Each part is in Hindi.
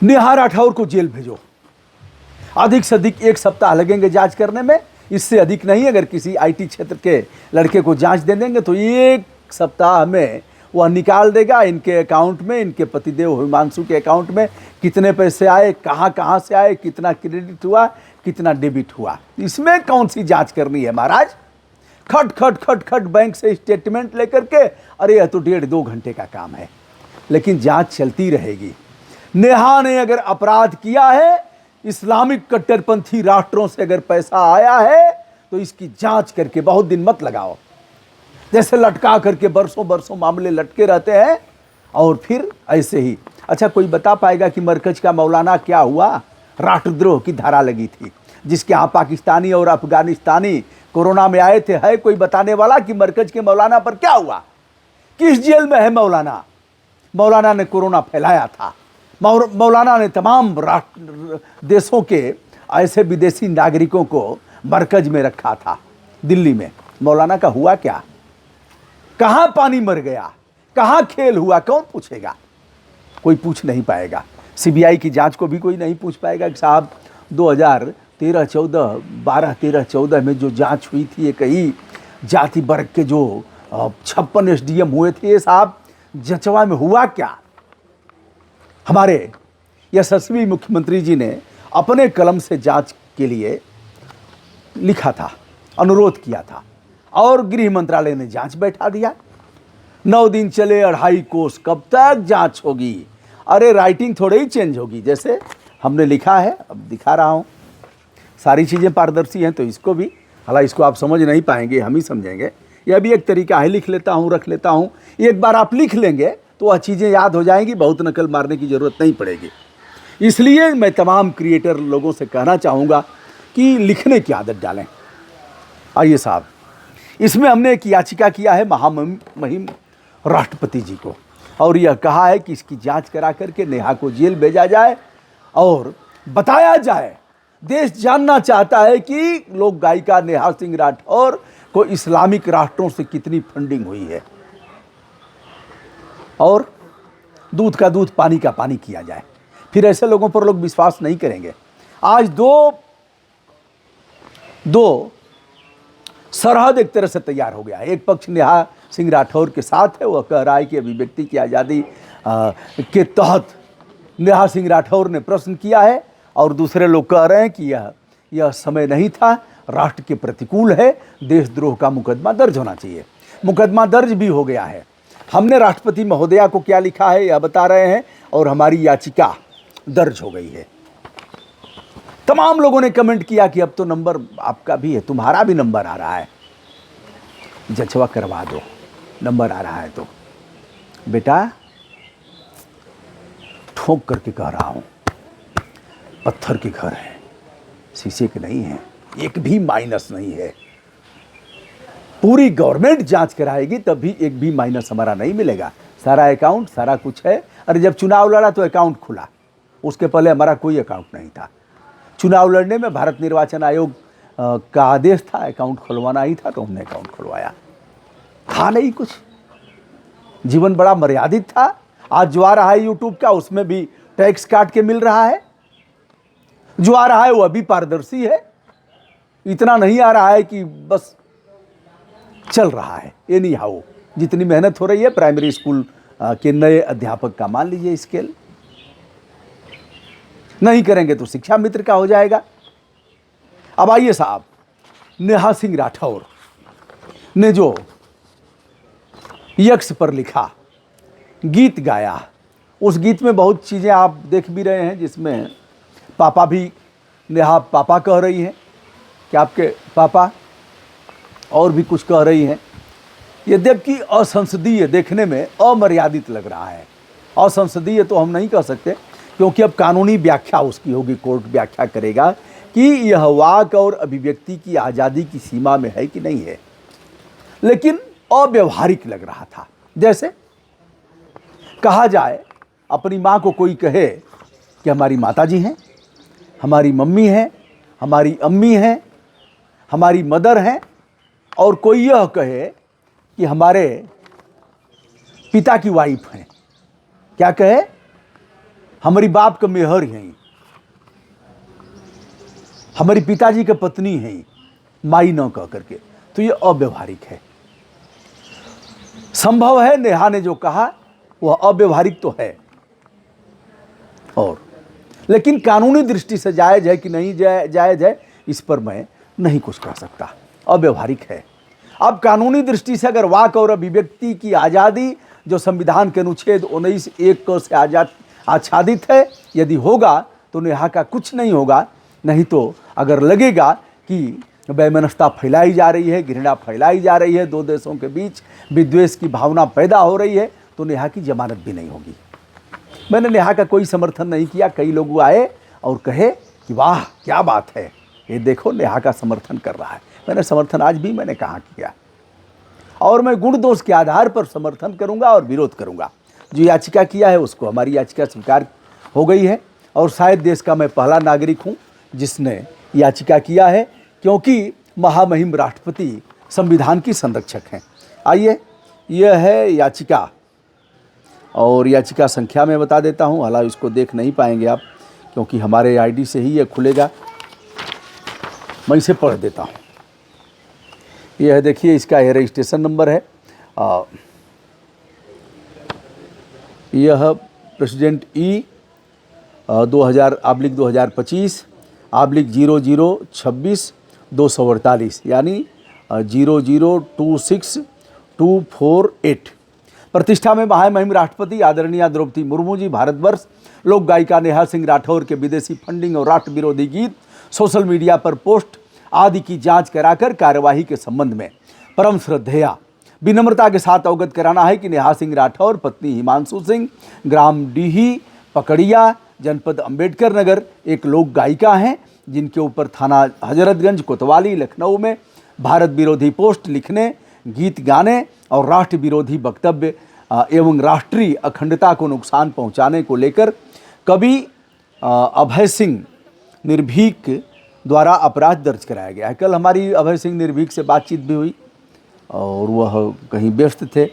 नेहा राठौर को जेल भेजो। अधिक से अधिक 1 सप्ताह लगेंगे जांच करने में, इससे अधिक नहीं। अगर किसी आईटी क्षेत्र के लड़के को जांच दे देंगे तो 1 सप्ताह में वह निकाल देगा इनके अकाउंट में, इनके पतिदेव हिमांशु के अकाउंट में कितने पैसे आए, कहाँ से आए, कितना क्रेडिट हुआ, कितना डेबिट हुआ। इसमें कौन सी जांच करनी है महाराज? खट खट खट खट बैंक से स्टेटमेंट लेकर के, अरे यह तो 1.5-2 घंटे का काम है, लेकिन जांच चलती रहेगी। नेहा ने अगर अपराध किया है, इस्लामिक कट्टरपंथी राष्ट्रों से अगर पैसा आया है, तो इसकी जांच करके बहुत दिन मत लगाओ। जैसे लटका करके बरसों बरसों मामले लटके रहते हैं और फिर ऐसे ही। अच्छा, कोई बता पाएगा कि मरकज का मौलाना क्या हुआ? राष्ट्रद्रोह की धारा लगी थी, जिसके यहाँ पाकिस्तानी और अफगानिस्तानी कोरोना में आए थे। है कोई बताने वाला कि मरकज के मौलाना पर क्या हुआ? किस जेल में है मौलाना? मौलाना ने कोरोना फैलाया था। मौलाना ने तमाम देशों के ऐसे विदेशी नागरिकों को मरकज में रखा था दिल्ली में। मौलाना का हुआ क्या? कहाँ पानी मर गया, कहाँ खेल हुआ, कौन पूछेगा? कोई पूछ नहीं पाएगा। सीबीआई की जांच को भी कोई नहीं पूछ पाएगा कि साहब 2013-14, 12-13-14 में जो जांच हुई थी, ये कई जाति वर्ग के जो 56 एसडीएम हुए थे, ये साहब जचवा में हुआ क्या? हमारे यशस्वी मुख्यमंत्री जी ने अपने कलम से जांच के लिए लिखा था, अनुरोध किया था, और गृह मंत्रालय ने जांच बैठा दिया। 9 दिन चले 2.5 कोस, कब तक जांच होगी? अरे राइटिंग थोड़ी ही चेंज होगी, जैसे हमने लिखा है अब दिखा रहा हूँ। सारी चीज़ें पारदर्शी हैं, तो इसको भी, हालांकि इसको आप समझ नहीं पाएंगे, हम ही समझेंगे। यह भी एक तरीका है, लिख लेता हूँ, रख लेता हूँ। एक बार आप लिख लेंगे तो वह चीज़ें याद हो जाएंगी, बहुत नकल मारने की ज़रूरत नहीं पड़ेगी। इसलिए मैं तमाम क्रिएटर लोगों से कहना चाहूँगा कि लिखने की आदत डालें। आइए साहब, इसमें हमने एक याचिका किया है महामहिम राष्ट्रपति जी को, और यह कहा है कि इसकी जांच करा करके नेहा को जेल भेजा जाए और बताया जाए। देश जानना चाहता है कि लोक गायिका नेहा सिंह राठौर को इस्लामिक राष्ट्रों से कितनी फंडिंग हुई है, और दूध का दूध, पानी का पानी किया जाए। फिर ऐसे लोगों पर लोग विश्वास नहीं करेंगे। आज दो सरहद एक तरह से तैयार हो गया है। एक पक्ष नेहा सिंह राठौर के साथ है, वह कह रहा है कि अभिव्यक्ति की आज़ादी के तहत नेहा सिंह राठौर ने प्रश्न किया है, और दूसरे लोग कह रहे हैं कि यह समय नहीं था, राष्ट्र के प्रतिकूल है, देशद्रोह का मुकदमा दर्ज होना चाहिए। मुकदमा दर्ज भी हो गया है। हमने राष्ट्रपति महोदया को क्या लिखा है यह बता रहे हैं, और हमारी याचिका दर्ज हो गई है। तमाम लोगों ने कमेंट किया कि अब तो नंबर आपका भी है, तुम्हारा भी नंबर आ रहा है, जचवा करवा दो, नंबर आ रहा है। तो बेटा, ठोक करके कह रहा हूं, पत्थर के घर है, शीशे के नहीं है, एक भी माइनस नहीं है। पूरी गवर्नमेंट जांच कराएगी तब भी एक भी माइनस हमारा नहीं मिलेगा। सारा अकाउंट, सारा कुछ है। अरे जब चुनाव लड़ा तो अकाउंट खुला, उसके पहले हमारा कोई अकाउंट नहीं था। चुनाव लड़ने में भारत निर्वाचन आयोग का आदेश था अकाउंट खुलवाना ही था, तो हमने अकाउंट खुलवाया। था नहीं कुछ, जीवन बड़ा मर्यादित था। आज जो आ रहा है यूट्यूब का, उसमें भी टैक्स काट के मिल रहा है। जो आ रहा है वह भी पारदर्शी है, इतना नहीं आ रहा है कि बस चल रहा है। ये नहीं हाउ जितनी मेहनत हो रही है प्राइमरी स्कूल के नए अध्यापक का, मान लीजिए स्केल नहीं करेंगे तो शिक्षा मित्र का हो जाएगा। अब आइए साहब, नेहा सिंह राठौर ने जो यक्स पर लिखा, गीत गाया, उस गीत में बहुत चीज़ें आप देख भी रहे हैं, जिसमें पापा भी, नेहा पापा कह रही हैं कि आपके पापा, और भी कुछ कह रही हैं। यद्यपि असंसदीय, देखने में अमर्यादित लग रहा है। असंसदीय तो हम नहीं कह सकते, क्योंकि अब कानूनी व्याख्या उसकी होगी, कोर्ट व्याख्या करेगा कि यह वाक और अभिव्यक्ति की आज़ादी की सीमा में है कि नहीं है। लेकिन अव्यवहारिक लग रहा था। जैसे कहा जाए, अपनी माँ को कोई कहे कि हमारी माताजी हैं, हमारी मम्मी हैं, हमारी अम्मी हैं, हमारी मदर हैं, और कोई यह कहे कि हमारे पिता की वाइफ हैं। क्या कहे? हमारी बाप का मेहर हैं, हमारी पिताजी की पत्नी हैं, माई न कह करके, तो ये अव्यवहारिक है। संभव है नेहा ने जो कहा वह अव्यवहारिक तो है, और लेकिन कानूनी दृष्टि से जायज है कि नहीं जायज है, इस पर मैं नहीं कुछ कह सकता, अव्यवहारिक है। अब कानूनी दृष्टि से अगर वाक और अभिव्यक्ति की आज़ादी जो संविधान के अनुच्छेद 19(1) से आच्छादित है, यदि होगा तो नेहा का कुछ नहीं होगा। नहीं तो अगर लगेगा कि वैमनस्यता फैलाई जा रही है, घृणा फैलाई जा रही है, दो देशों के बीच विद्वेष की भावना पैदा हो रही है, तो नेहा की जमानत भी नहीं होगी। मैंने नेहा का कोई समर्थन नहीं किया। कई लोग आए और कहे कि वाह क्या बात है, ये देखो नेहा का समर्थन कर रहा है। मैंने समर्थन आज भी मैंने कहाँ किया, और मैं गुण दोष के आधार पर समर्थन करूंगा और विरोध करूंगा। जो याचिका किया है उसको हमारी याचिका स्वीकार हो गई है, और शायद देश का मैं पहला नागरिक हूं जिसने याचिका किया है, क्योंकि महामहिम राष्ट्रपति संविधान की संरक्षक हैं। आइए, यह है याचिका, और याचिका संख्या में बता देता हूं। हालांकि इसको देख नहीं पाएंगे आप, क्योंकि हमारे आईडी से ही यह खुलेगा। मैं इसे पढ़ देता हूं। यह है, देखिए, इसका यह रजिस्ट्रेशन नंबर है। यह प्रेसिडेंट ई 2000/2025/0026/248, यानी 0026248। प्रतिष्ठा में महामहिम राष्ट्रपति आदरणीय द्रौपदी मुर्मू जी, भारतवर्ष लोक गायिका नेहा सिंह राठौर के विदेशी फंडिंग और राष्ट्र विरोधी गीत सोशल मीडिया पर पोस्ट आदि की जांच कराकर कार्यवाही के संबंध में परम श्रद्धेया विनम्रता के साथ अवगत कराना है कि नेहा सिंह राठौर पत्नी हिमांशु सिंह, ग्राम डीही पकड़िया, जनपद अंबेडकर नगर, एक लोक गायिका हैं, जिनके ऊपर थाना हजरतगंज कोतवाली लखनऊ में भारत विरोधी पोस्ट लिखने, गीत गाने और राष्ट्र विरोधी वक्तव्य एवं राष्ट्रीय अखंडता को नुकसान पहुंचाने को लेकर कवि अभय सिंह निर्भीक द्वारा अपराध दर्ज कराया गया है। कल हमारी अभय सिंह निर्भीक से बातचीत भी हुई, और वह कहीं व्यस्त थे।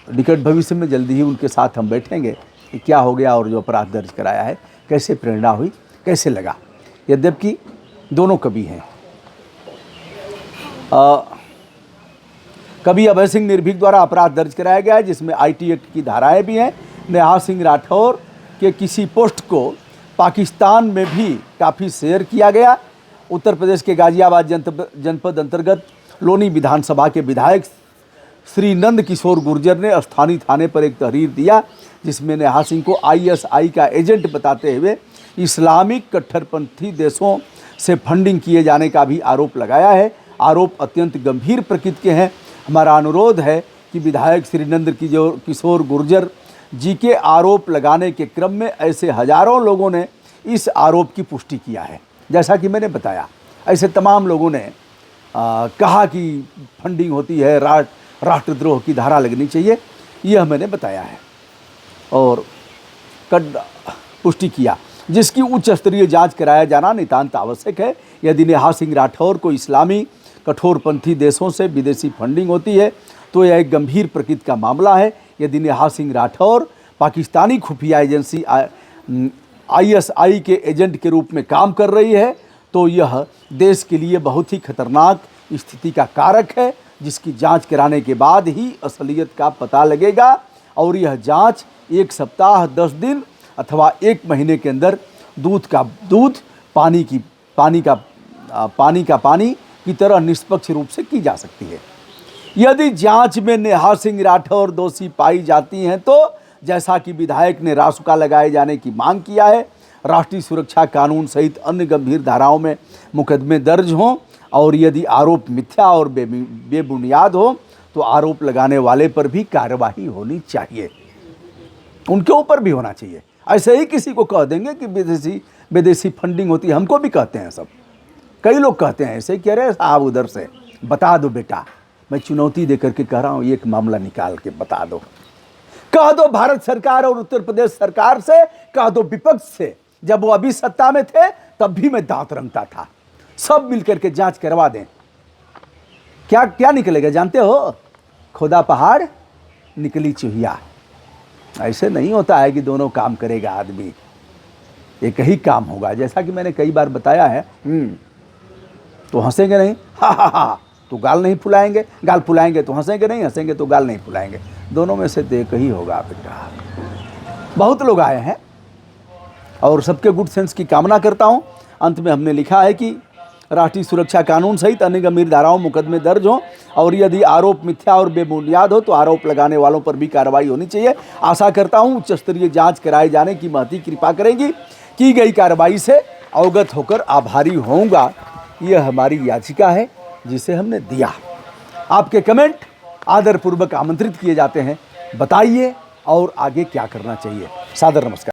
निकट भविष्य में जल्दी ही उनके साथ हम बैठेंगे कि क्या हो गया और जो अपराध दर्ज कराया है, कैसे प्रेरणा हुई, कैसे लगा। यद्यपि दोनों कवि हैं। कवि अभय सिंह निर्भीक द्वारा अपराध दर्ज कराया गया है, जिसमें IT एक्ट की धाराएं भी हैं। नेहा सिंह राठौर के किसी पोस्ट को पाकिस्तान में भी काफ़ी शेयर किया गया। उत्तर प्रदेश के गाजियाबाद जनपद अंतर्गत लोनी विधानसभा के विधायक श्री नंद किशोर गुर्जर ने स्थानीय थाने पर एक तहरीर दिया, जिसमें नेहा सिंह को ISI का एजेंट बताते हुए इस्लामिक कट्टरपंथी देशों से फंडिंग किए जाने का भी आरोप लगाया है। आरोप अत्यंत गंभीर प्रकृति के हैं। हमारा अनुरोध है कि विधायक श्री नंद किशोर गुर्जर जी के आरोप लगाने के क्रम में ऐसे हजारों लोगों ने इस आरोप की पुष्टि किया है। जैसा कि मैंने बताया, ऐसे तमाम लोगों ने कहा कि फंडिंग होती है, राष्ट्रद्रोह की धारा लगनी चाहिए, यह मैंने बताया है और पुष्टि किया, जिसकी उच्च स्तरीय जांच कराया जाना नितांत आवश्यक है। यदि नेहा सिंह राठौर को इस्लामी कठोरपंथी देशों से विदेशी फंडिंग होती है तो यह एक गंभीर प्रकृति का मामला है। यदि नेहा सिंह राठौर पाकिस्तानी खुफिया एजेंसी ISI के एजेंट के रूप में काम कर रही है तो यह देश के लिए बहुत ही खतरनाक स्थिति का कारक है, जिसकी जांच कराने के बाद ही असलियत का पता लगेगा, और यह जांच 1 सप्ताह 10 दिन अथवा 1 महीने के अंदर दूध का दूध, पानी का पानी की तरह निष्पक्ष रूप से की जा सकती है। यदि जांच में नेहा सिंह राठौर दोषी पाई जाती हैं तो जैसा कि विधायक ने रासुका लगाए जाने की मांग किया है, राष्ट्रीय सुरक्षा कानून सहित अन्य गंभीर धाराओं में मुकदमे दर्ज हों, और यदि आरोप मिथ्या और बेबुनियाद हो तो आरोप लगाने वाले पर भी कार्रवाई होनी चाहिए, उनके ऊपर भी होना चाहिए। ऐसे ही किसी को कह देंगे कि विदेशी फंडिंग होती है, हमको भी कहते हैं सब, कई लोग कहते हैं ऐसे, कह रहे साहब उधर से बता दो बेटा। मैं चुनौती देकर के कह रहा हूँ, एक मामला निकाल के बता दो, कह दो भारत सरकार और उत्तर प्रदेश सरकार से, कह दो विपक्ष से। जब वो अभी सत्ता में थे तब भी मैं दांत रंगता था, सब मिलकर के जांच करवा दें। क्या निकलेगा जानते हो? खुदा पहाड़ निकली चूहिया। ऐसे नहीं होता है कि दोनों काम करेगा आदमी, एक ही काम होगा। जैसा कि मैंने कई बार बताया है, तो हंसेंगे नहीं, हा हा हा, तो गाल नहीं फुलाएंगे, गाल फुलाएंगे तो हंसेंगे नहीं, हंसेंगे तो गाल नहीं फुलाएंगे। दोनों में से तो एक ही होगा बेटा। बहुत लोग आए हैं और सबके गुड सेंस की कामना करता हूं। अंत में हमने लिखा है कि राष्ट्रीय सुरक्षा कानून सहित अन्य गंभीर धाराओं मुकदमे दर्ज हों और यदि आरोप मिथ्या और बेबुनियाद हो तो आरोप लगाने वालों पर भी कार्रवाई होनी चाहिए। आशा करता हूं उच्च स्तरीय जांच कराए जाने की महती कृपा करेंगी। की गई कार्रवाई से अवगत होकर आभारी होऊंगा। यह हमारी याचिका है जिसे हमने दिया। आपके कमेंट आदरपूर्वक आमंत्रित किए जाते हैं। बताइए और आगे क्या करना चाहिए। सादर नमस्कार।